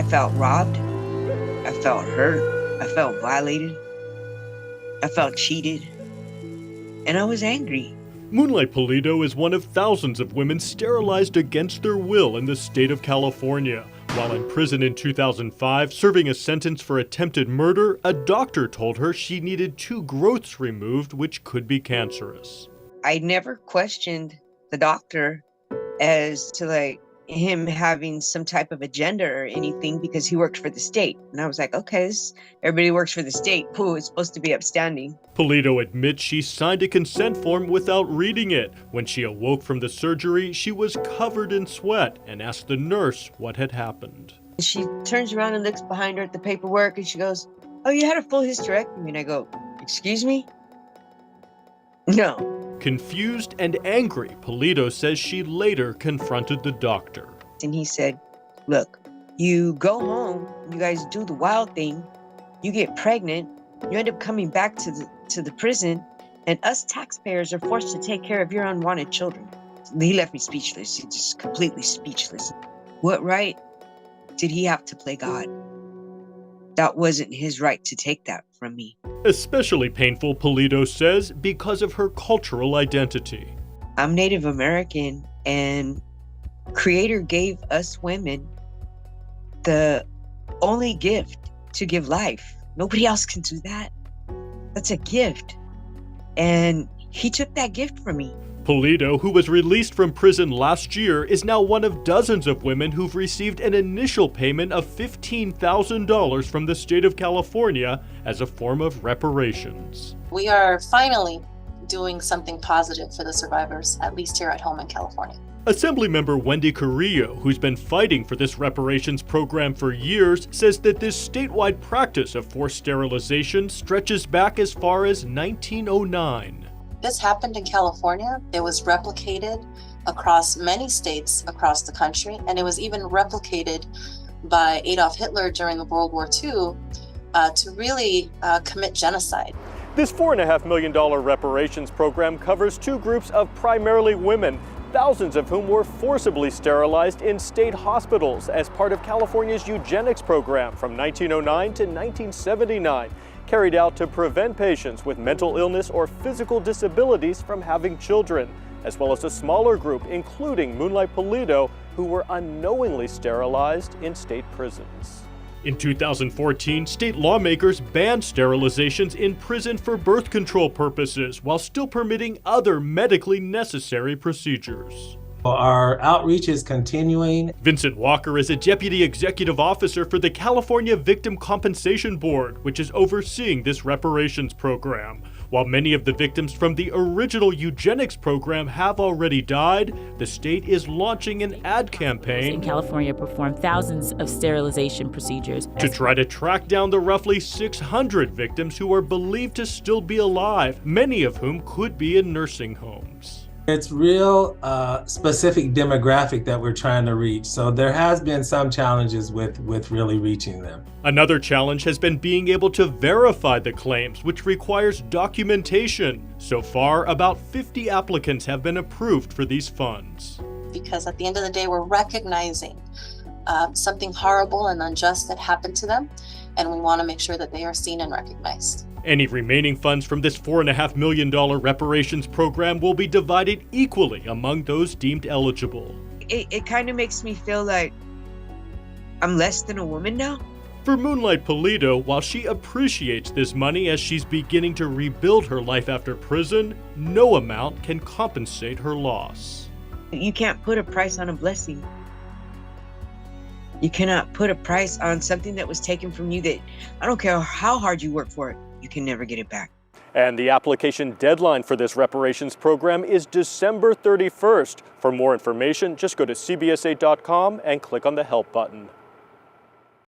felt robbed. I felt hurt. I felt violated. I felt cheated. And I was angry. Moonlight Pulido is one of thousands of women sterilized against their will in the state of California. While in prison in 2005, serving a sentence for attempted murder, a doctor told her she needed 2 growths removed, which could be cancerous. I never questioned the doctor as to him having some type of agenda or anything because he worked for the state. And I was like, okay, everybody works for the state. Who is supposed to be upstanding? Pulido admits she signed a consent form without reading it. When she awoke from the surgery, she was covered in sweat and asked the nurse what had happened. She turns around and looks behind her at the paperwork and she goes, oh, you had a full hysterectomy. And I go, excuse me? No. Confused and angry, Pulido says she later confronted the doctor. And he said, look, you go home, you guys do the wild thing, you get pregnant, you end up coming back to the prison, and us taxpayers are forced to take care of your unwanted children. He left me speechless, just completely speechless. What right did he have to play God? That wasn't his right to take that from me. Especially painful, Pulido says, because of her cultural identity. I'm Native American, and Creator gave us women the only gift to give life. Nobody else can do that. That's a gift. And he took that gift from me. Pulido, who was released from prison last year, is now one of dozens of women who've received an initial payment of $15,000 from the state of California as a form of reparations. We are finally doing something positive for the survivors, at least here at home in California. Assemblymember Wendy Carrillo, who's been fighting for this reparations program for years, says that this statewide practice of forced sterilization stretches back as far as 1909. This happened in California. It was replicated across many states across the country, and it was even replicated by Adolf Hitler during World War II to really commit genocide. This $4.5 million reparations program covers 2 groups of primarily women, thousands of whom were forcibly sterilized in state hospitals as part of California's eugenics program from 1909 to 1979. Carried out to prevent patients with mental illness or physical disabilities from having children, as well as a smaller group, including Moonlight Pulido, who were unknowingly sterilized in state prisons. In 2014, state lawmakers banned sterilizations in prison for birth control purposes, while still permitting other medically necessary procedures. Our outreach is continuing. Vincent Walker is a deputy executive officer for the California Victim Compensation Board, which is overseeing this reparations program. While many of the victims from the original eugenics program have already died, the state is launching an ad campaign in California performed thousands of sterilization procedures to try to track down the roughly 600 victims who are believed to still be alive, many of whom could be in nursing homes. It's real specific demographic that we're trying to reach. So there has been some challenges with really reaching them. Another challenge has been being able to verify the claims, which requires documentation. So far, about 50 applicants have been approved for these funds. Because at the end of the day, we're recognizing something horrible and unjust that happened to them, and we want to make sure that they are seen and recognized. Any remaining funds from this $4.5 million reparations program will be divided equally among those deemed eligible. It kind of makes me feel like I'm less than a woman now. For Moonlight Pulido, while she appreciates this money as she's beginning to rebuild her life after prison, no amount can compensate her loss. You can't put a price on a blessing. You cannot put a price on something that was taken from you that, I don't care how hard you work for it, you can never get it back. And the application deadline for this reparations program is December 31st. For more information, just go to cbs8.com and click on the Help button.